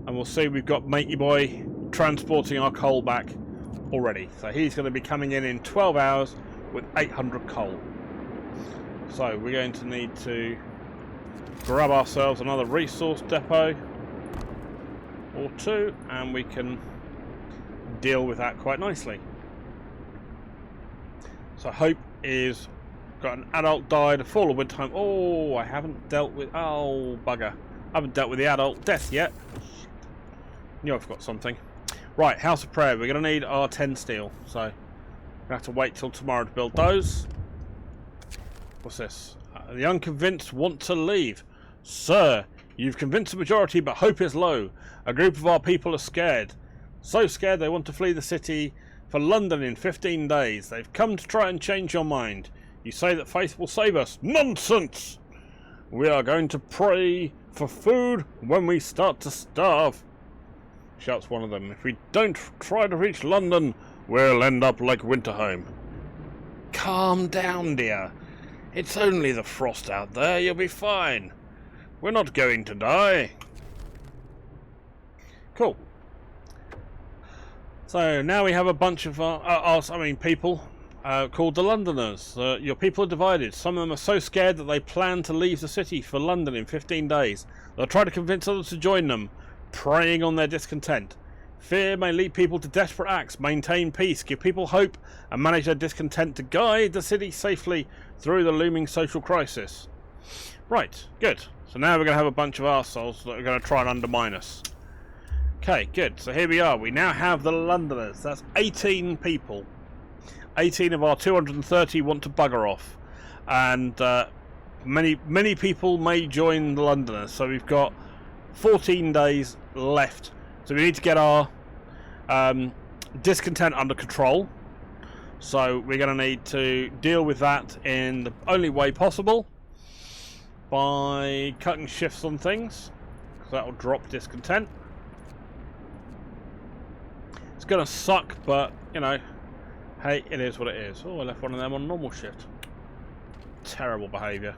and we'll see we've got Matey Boy transporting our coal back already. So he's going to be coming in 12 hours with 800 coal. So we're going to need to grab ourselves another resource depot or two, and we can deal with that quite nicely. So Hope is got an adult died, a fall of wintertime. Oh, I haven't dealt with, oh bugger, I haven't dealt with the adult death yet. Knew I've got something. Right, House of Prayer. We're going to need our 10 steel, so we have to wait till tomorrow to build those. What's this? The unconvinced want to leave. Sir, you've convinced the majority, but hope is low. A group of our people are scared. So scared they want to flee the city for London in 15 days. They've come to try and change your mind. You say that faith will save us. Nonsense! We are going to pray for food when we start to starve. Shouts one of them. If we don't try to reach London, we'll end up like Winterhome. Calm down, dear. It's only the frost out there. You'll be fine. We're not going to die. Cool. So now we have a bunch of people called the Londoners. Your people are divided. Some of them are so scared that they plan to leave the city for London in 15 days. They'll try to convince others to join them, preying on their discontent. Fear may lead people to desperate acts. Maintain peace, give people hope, and manage their discontent to guide the city safely through the looming social crisis. Right, good. So now we're going to have a bunch of arseholes that are going to try and undermine us. Okay, good. So here we are. We now have the Londoners. That's 18 people. 18 of our 230 want to bugger off. And many people may join the Londoners. So we've got 14 days left. So we need to get our discontent under control. So we're going to need to deal with that in the only way possible, by cutting shifts on things, because that will drop discontent. It's going to suck, but, you know, hey, it is what it is. Oh, I left one of them on normal shift. Terrible behaviour.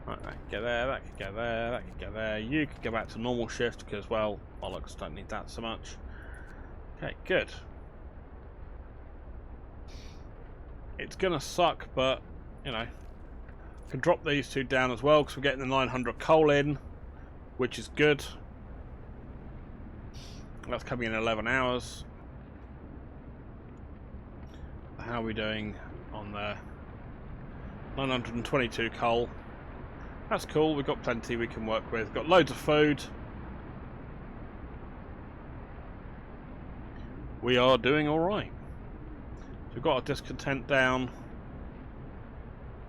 Right, that could go there, that could go there, that could go there. You could go back to normal shift, because, well, bollocks, don't need that so much. Okay, good. It's going to suck, but, you know, I can drop these two down as well, because we're getting the 900 coal in, which is good. That's coming in 11 hours. How are we doing on there? 922 coal. That's cool, we've got plenty we can work with. Got loads of food. We are doing alright. So we've got our discontent down.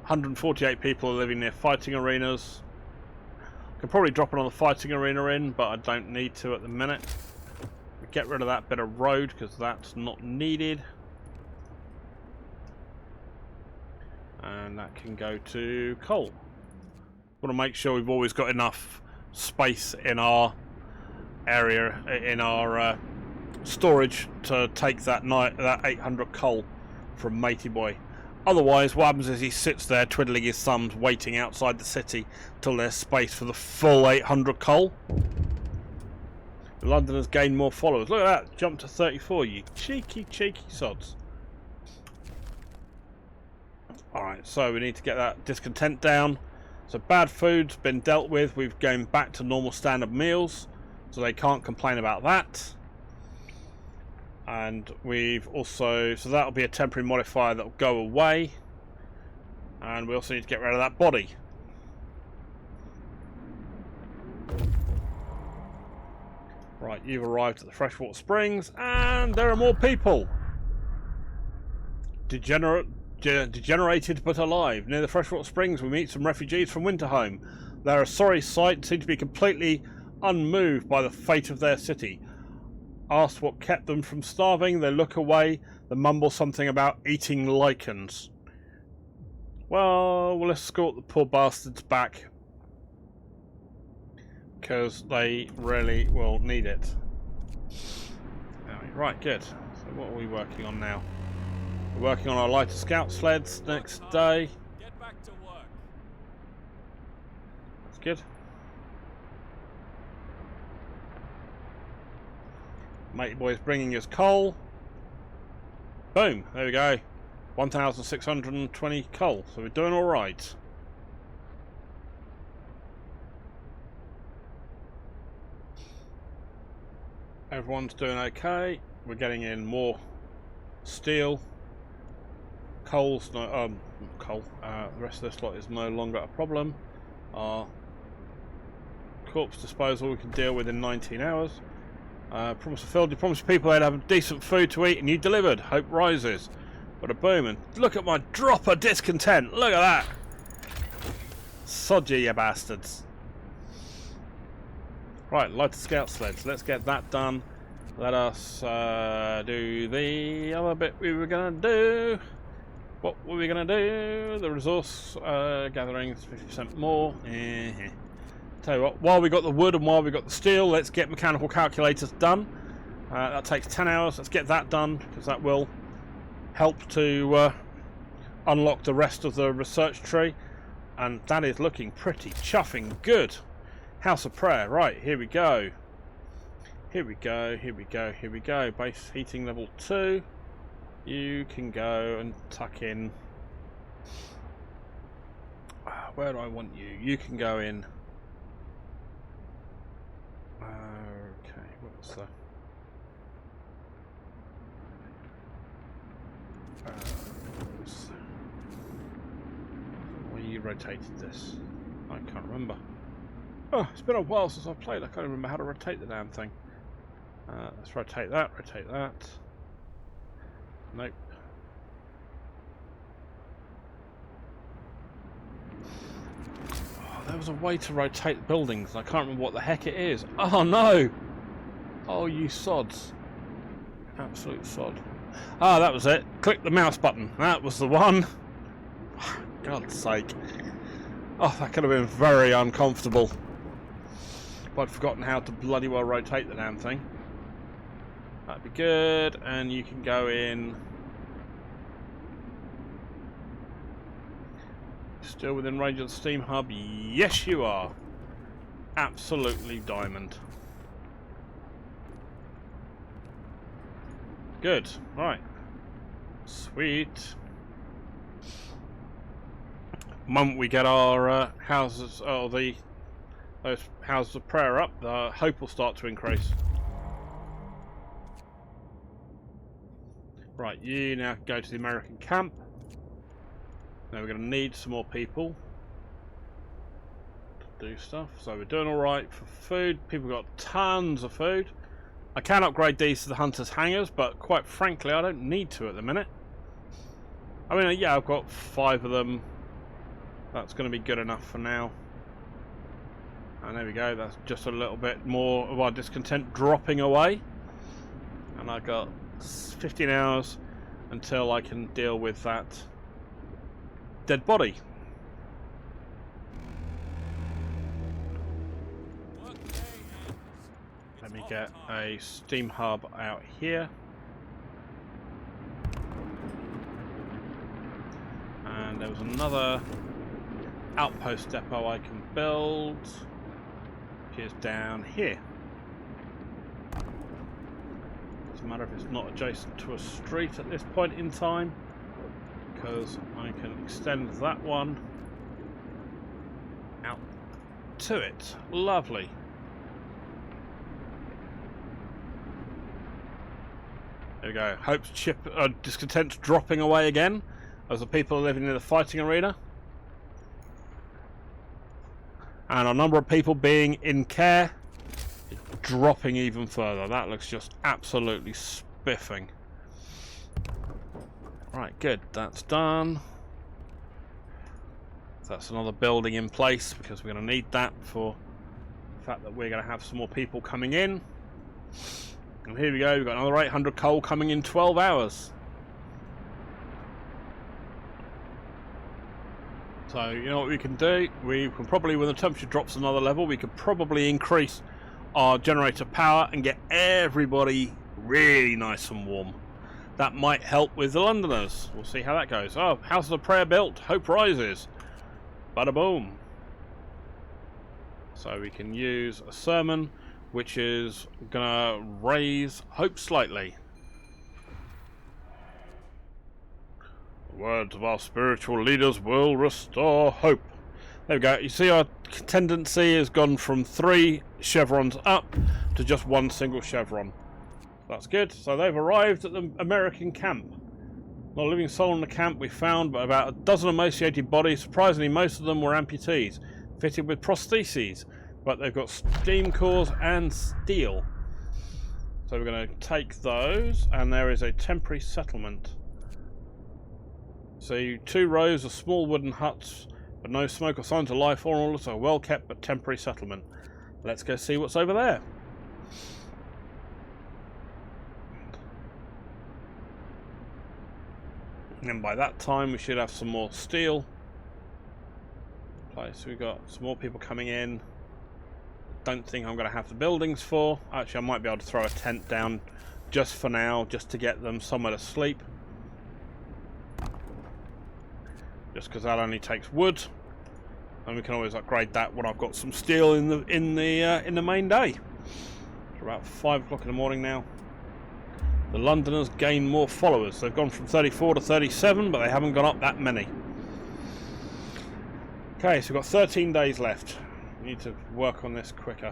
148 people are living near fighting arenas. I could probably drop another fighting arena in, but I don't need to at the minute. Get rid of that bit of road because that's not needed. And that can go to coal. Want to make sure we've always got enough space in our area, in our storage, to take that 800 coal from Matey Boy. Otherwise, what happens is he sits there twiddling his thumbs, waiting outside the city till there's space for the full 800 coal. The Londoners gain more followers. Look at that, jump to 34, you cheeky sods. Alright, so we need to get that discontent down. So bad food's been dealt with. We've gone back to normal standard meals, so they can't complain about that. And we've also, so that'll be a temporary modifier that'll go away. And we also need to get rid of that body. Right, you've arrived at the freshwater springs, and there are more people. Degenerated but alive. Near the freshwater springs, we meet some refugees from Winterhome. They're a sorry sight, seem to be completely unmoved by the fate of their city. Asked what kept them from starving, they look away. They mumble something about eating lichens. Well, we'll escort the poor bastards back, because they really will need it. Right, good. So what are we working on now? We're working on our lighter scout sleds next day. Get back to work. That's good. Matey boy's bringing us coal. Boom, there we go. 1,620 coal, so we're doing alright. Everyone's doing okay. We're getting in more steel. Coal's no, coal. The rest of this lot is no longer a problem. Our corpse disposal we can deal with in 19 hours. Promise fulfilled. You promised people they'd have decent food to eat, and you delivered. Hope rises. But a boom, and look at my drop of discontent. Look at that. Sod you bastards. Right, lighter scout sleds. Let's get that done. Let us do the other bit we were going to do. What were we going to do? The resource gathering is 50% more. Tell you what, while we got the wood and while we got the steel, let's get mechanical calculators done. That takes 10 hours. Let's get that done, because that will help to unlock the rest of the research tree. And that is looking pretty chuffing good. House of Prayer. Right, here we go. Here we go, here we go, here we go. Base heating level 2. You can go and tuck in. Where do I want you? You can go in. Okay, what's the... Where you rotated this? I can't remember. Oh, it's been a while since I've played. I can't remember how to rotate the damn thing. Let's rotate that, rotate that. Nope. Oh, there was a way to rotate buildings. I can't remember what the heck it is. Oh no! Oh, you sods. Absolute sod. Ah, that was it. Click the mouse button. That was the one. God's sake. Oh, that could have been very uncomfortable. If I'd forgotten how to bloody well rotate the damn thing. That'd be good, and you can go in. Still within range of the steam hub? Yes, you are. Absolutely diamond. Good. Right. Sweet. The moment we get our houses, or those houses of prayer up, the hope will start to increase. Right, you now go to the American camp. Now we're going to need some more people to do stuff. So we're doing alright for food. People got tons of food. I can upgrade these to the Hunter's Hangars, but quite frankly I don't need to at the minute. I mean, yeah, I've got 5 of them. That's going to be good enough for now. And there we go, that's just a little bit more of our discontent dropping away. And I got 15 hours until I can deal with that dead body. Let me get a steam hub out here. And there was another outpost depot I can build. Which is down here. Doesn't matter if it's not adjacent to a street at this point in time. because I can extend that one out to it. Lovely. There we go. Hope's discontent's dropping away again as the people living in the fighting arena. And our number of people being in care is dropping even further. That looks just absolutely spiffing. Right, good. That's done. That's another building in place because we're going to need that for the fact that we're going to have some more people coming in. And here we go. We've got another 800 coal coming in 12 hours. So, you know what we can do? We can probably, when the temperature drops another level, we could probably increase our generator power and get everybody really nice and warm. That might help with the Londoners. We'll see how that goes. Oh, House of Prayer built. Hope rises. Bada boom. So we can use a sermon, which is going to raise hope slightly. Words of our spiritual leaders will restore hope. There we go. You see our tendency has gone from 3 chevrons up to just 1 single chevron. That's good. So they've arrived at the American camp. Not a living soul in the camp we found, but about a dozen emaciated bodies. Surprisingly, most of them were amputees, fitted with prostheses, but they've got steam cores and steel. So we're going to take those, and there is a temporary settlement. See, 2 rows of small wooden huts, but no smoke or signs of life, all also a well kept but temporary settlement. Let's go see what's over there. And by that time we should have some more steel. So we've got some more people coming in. Don't think I'm going to have the buildings for. Actually, I might be able to throw a tent down just for now, just to get them somewhere to sleep. Just because that only takes wood, and we can always upgrade that when I've got some steel in the main day. It's about 5 o'clock in the morning now. The Londoners gain more followers. They've gone from 34 to 37, but they haven't gone up that many. Okay, so we've got 13 days left. We need to work on this quicker.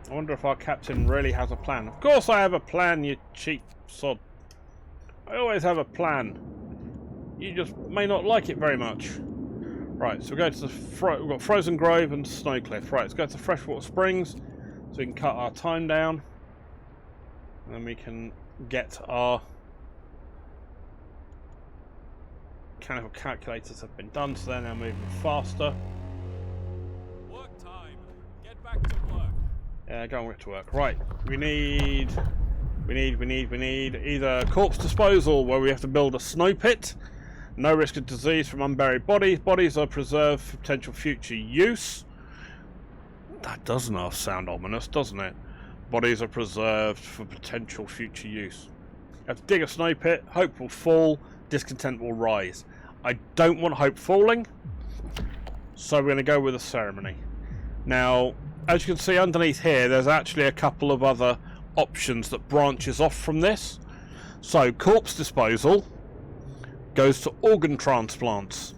I wonder if our captain really has a plan. Of course I have a plan, you cheap sod. I always have a plan. You just may not like it very much. Right, so we go to the we've got Frozen Grove and Snowcliff. Right, let's go to Freshwater Springs so we can cut our time down. And then we can get our mechanical calculators have been done, so they're now moving faster. Work time. Get back to work. Yeah, go on to work. Right, we need either corpse disposal, where we have to build a snow pit. No risk of disease from unburied bodies. Bodies are preserved for potential future use. That doesn't sound ominous, doesn't it? Bodies are preserved for potential future use. You have to dig a snow pit. Hope will fall. Discontent will rise. I don't want hope falling, so we're going to go with a ceremony. Now, as you can see underneath here, there's actually a couple of other options that branches off from this. So, corpse disposal goes to organ transplants.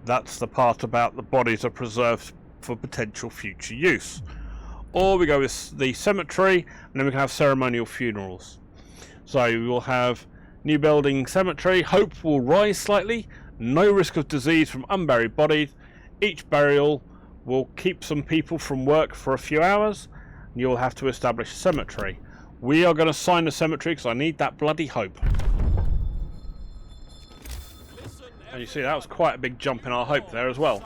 That's the part about the bodies are preserved for potential future use. Or we go with the cemetery, and then we can have ceremonial funerals. So we will have new building cemetery. Hope will rise slightly. No risk of disease from unburied bodies. Each burial will keep some people from work for a few hours. And you'll have to establish a cemetery. We are going to sign the cemetery because I need that bloody hope. And you see that was quite a big jump in our hope there as well.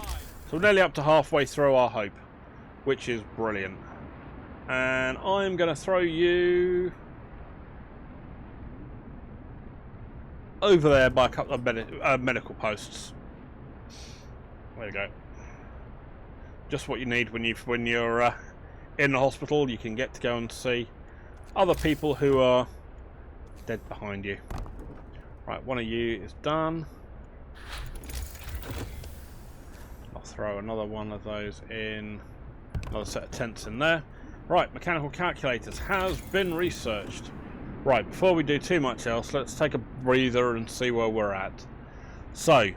So we're nearly up to halfway through our hope, which is brilliant. And I'm going to throw you over there by a couple of medical posts. There you go. Just what you need when you're in the hospital. You can get to go and see other people who are dead behind you. Right, one of you is done. I'll throw another one of those in, another set of tents in there. Right, mechanical calculators has been researched. Right, before we do too much else, let's take a breather and see where we're at. So,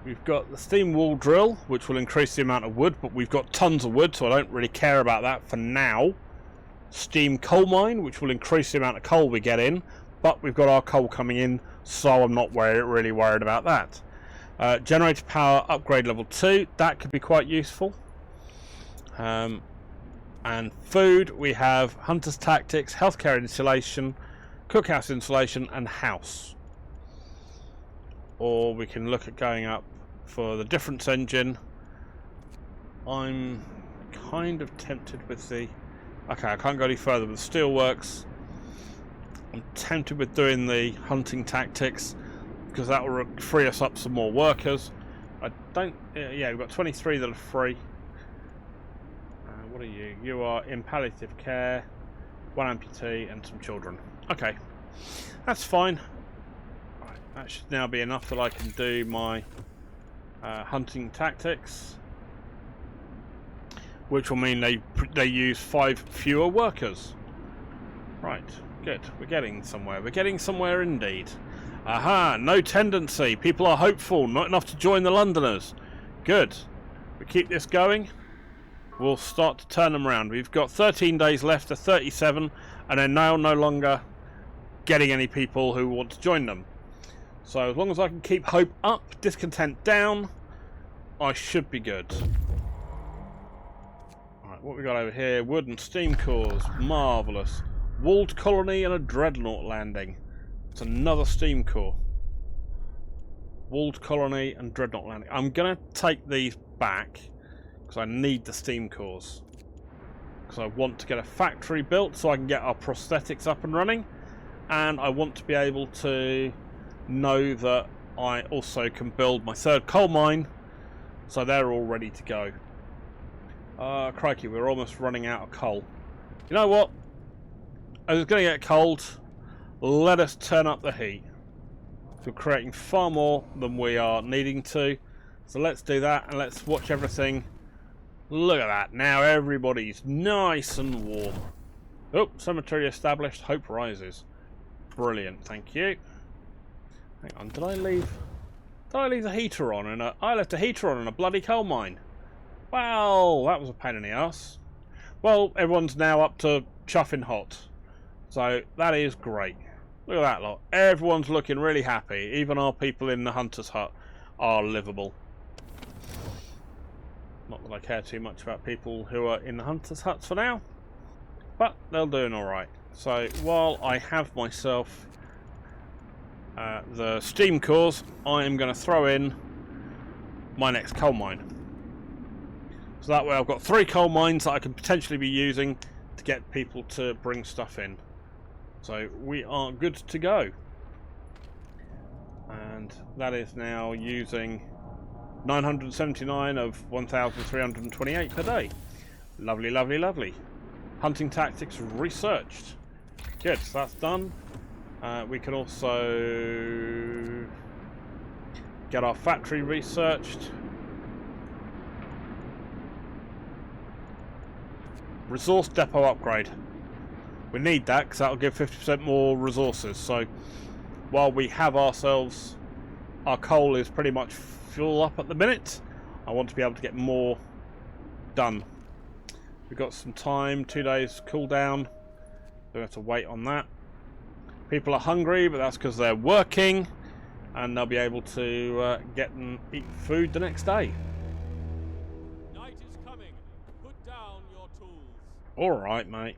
we've got the steam wool drill, which will increase the amount of wood, but we've got tons of wood, so I don't really care about that for now. Steam coal mine, which will increase the amount of coal we get in, but we've got our coal coming in, so I'm not really worried about that. Generator power upgrade level 2, that could be quite useful. And food, we have hunter's tactics, healthcare insulation, cookhouse insulation, and house. Or we can look at going up for the difference engine. I'm kind of tempted with the... Okay, I can't go any further with the steelworks. I'm tempted with doing the hunting tactics because that will free us up some more workers. I don't... Yeah, we've got 23 that are free. What are you? You are in palliative care, 1 amputee and some children. Okay, that's fine. Right, that should now be enough that I can do my hunting tactics, which will mean they use 5 fewer workers. Right, good. We're getting somewhere. We're getting somewhere indeed. Aha! No tendency. People are hopeful. Not enough to join the Londoners. Good. We keep this going. We'll start to turn them around. We've got 13 days left to 37, and they're now no longer getting any people who want to join them. So as long as I can keep hope up, discontent down, I should be good. Alright, what we got over here? Wood and steam cores. Marvellous. Walled colony and a dreadnought landing. It's another steam core. Walled colony and dreadnought landing. I'm going to take these back because I need the steam cores. Because I want to get a factory built so I can get our prosthetics up and running. And I want to be able to know that I also can build my 3rd coal mine. So they're all ready to go. Crikey, we're almost running out of coal. You know what? As it's going to get cold, let us turn up the heat. We're creating far more than we are needing to. So let's do that and let's watch everything. Look at that. Now everybody's nice and warm. Oh, cemetery established. Hope rises. Brilliant. Thank you. Hang on. Did I leave the heater on? I left a heater on in a bloody coal mine. Well, that was a pain in the ass. Well, everyone's now up to chuffing hot. So that is great. Look at that lot. Everyone's looking really happy. Even our people in the hunter's hut are livable. Not that I care too much about people who are in the hunter's huts for now, but they're doing alright. So while I have myself the steam cores, I am going to throw in my next coal mine. So that way I've got 3 coal mines that I can potentially be using to get people to bring stuff in. So we are good to go. And that is now using 979 of 1,328 per day. Lovely, lovely, lovely. Hunting tactics researched. Good, so that's done. We can also get our factory researched. Resource depot upgrade. We need that because that'll give 50% more resources. So while we have ourselves, our coal is pretty much full up at the minute, I want to be able to get more done. We've got some time, 2 days cooldown. We have to wait on that. People are hungry, but that's because they're working, and they'll be able to get and eat food the next day. Night is coming. Put down your tools. All right, mate.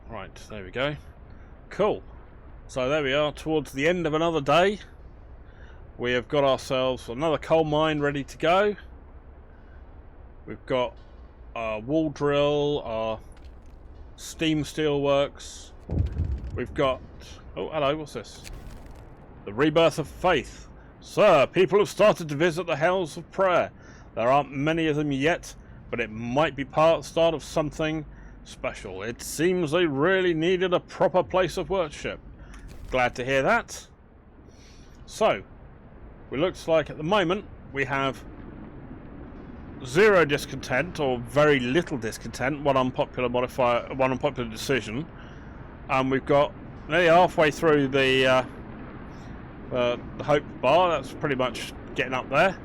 Right, there we go. Cool. So there we are, towards the end of another day. We have got ourselves another coal mine ready to go. We've got our wall drill, our steam steelworks. We've got... Oh, hello, what's this? The rebirth of faith. Sir, people have started to visit the house of prayer. There aren't many of them yet, but it might be start of something special. It seems they really needed a proper place of worship. Glad to hear that. So, it looks like at the moment we have 0 discontent, or very little discontent, one unpopular decision. And we've got nearly halfway through the The hope bar, that's pretty much getting up there.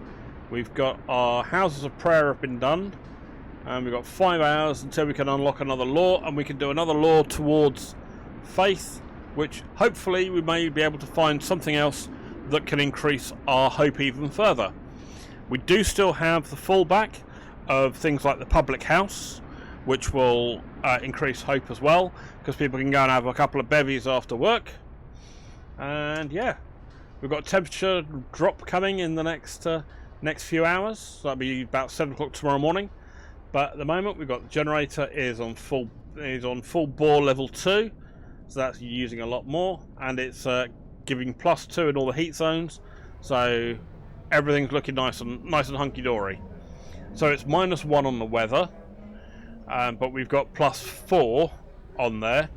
We've got our houses of prayer have been done, and we've got 5 hours until we can unlock another law, and we can do another law towards faith, which hopefully we may be able to find something else that can increase our hope even further. We do still have the fallback of things like the public house, which will increase hope as well, because people can go and have a couple of bevies after work. And yeah, we've got a temperature drop coming in the next few hours, so that'll be about 7 o'clock tomorrow morning. But at the moment, we've got the generator is on full bore level 2, so that's using a lot more, and it's giving +2 in all the heat zones, so everything's looking nice and hunky-dory. So it's -1 on the weather, but we've got +4 on there.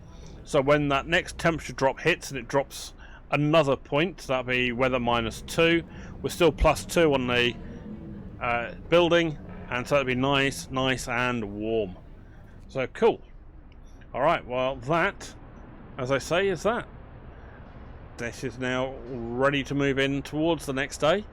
So when that next temperature drop hits and it drops another point, that'll be weather -2. We're still +2 on the building, and so it'll be nice and warm. So cool. All right. Well, that, as I say, is that. This is now ready to move in towards the next day.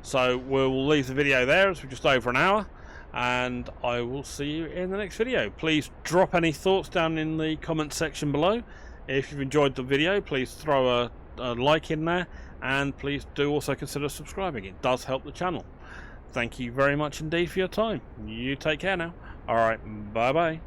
So we'll leave the video there as we're just over an hour, and I will see you in the next video. Please drop any thoughts down in the comment section below. If you've enjoyed the video, please throw a like in there, and please do also consider subscribing. It does help the channel. Thank you very much indeed for your time. You take care now. Alright, bye bye.